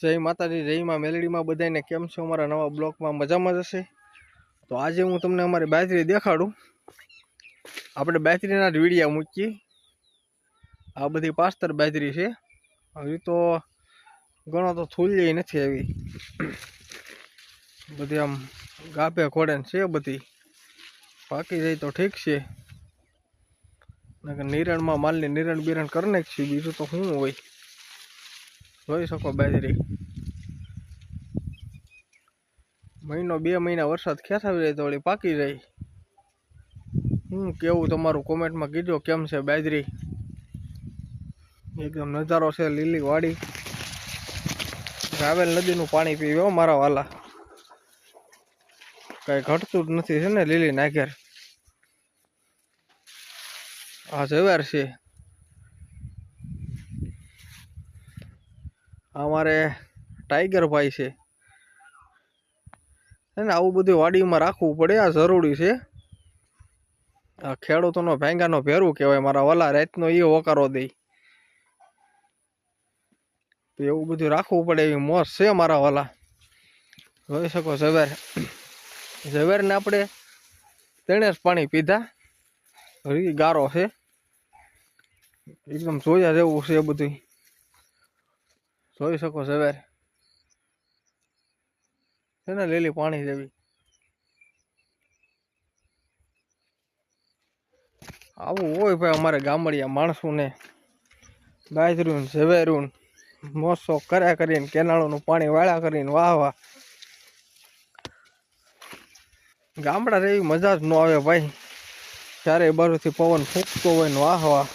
જય માતાજી, જય માં મેલડીમાં બધાને કેમ છો? અમારા નવા બ્લોકમાં મજામાં જ હશે. તો આજે હું તમને અમારી બાજરી દેખાડું. આપણે બાજરીના જ વીડિયા મૂકીએ. આ બધી પાસ્તર બાજરી છે. હજી તો ઘણો તો થૂલી નથી આવી. બધી આમ ગાભે ઘોડે છે બધી. પાકી જાય તો ઠીક છે. નિરણમાં માલની નિરણ બિરણ કરી નાખીએ. બીજું તો શું હોય. જોઈ શકો બાજરી. મહિનો 2 મહિના વરસાદ ખેંચાવી જાય તો વળી પાકી જાય. હું કેવું તમારું કોમેન્ટમાં કીધો કેમ છે બાજરી. એકદમ નજારો છે લીલી વાડી. રાવેલ નદીનું પાણી પીવો મારા વાલા. કઈ ઘટતું જ નથી છે ને લીલી નાગેર. આ જવેર છે. અમારે ટાઈગર ભાઈ છે ને. આવું બધું વાડીમાં રાખવું પડે, આ જરૂરી છે. આ ખેડૂતોનો ભાંગાનો ભેરું કહેવાય મારા વાલા. રાતનો એ હોકારો દે. તો એવું બધું રાખવું પડે એવી મોજ છે મારા વાલા. જોઈ શકો ઝવેર. ઝવેરને આપણે તેણે જ પાણી પીધા. હજી ગારો છે. એકદમ જોયા જેવું છે બધું. જોઈ શકો ઝવેર છે ને લીલી પાણી જેવી. આવું હોય ભાઈ અમારે ગામડિયા માણસોને. બાજરું ઝવેરું મોસો કર્યા કરીને કેનાળોનું પાણી વાળા કરીને વાહ. ગામડા જેવી મજા જ ન આવે ભાઈ. ચારે બાજુથી પવન ફૂંકતો હોય ને વાહ.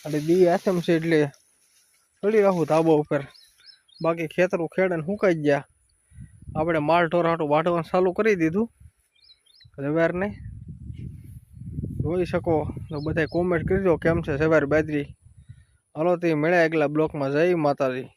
અને દી આસમ છે એટલે ચડી રાખું ધાબા ઉપર. બાકી ખેતરું ખેડે ને સુકાઈ ગયા. આપણે માલ ઢોરાટું વાઢવાનું ચાલુ કરી દીધું ઝવેરને. જોઈ શકો તો બધા કોમેન્ટ કરજો કેમ છે ઝવેર બાજરી. હાલો તે મળ્યા આગલા બ્લોકમાં. જય માતાજી.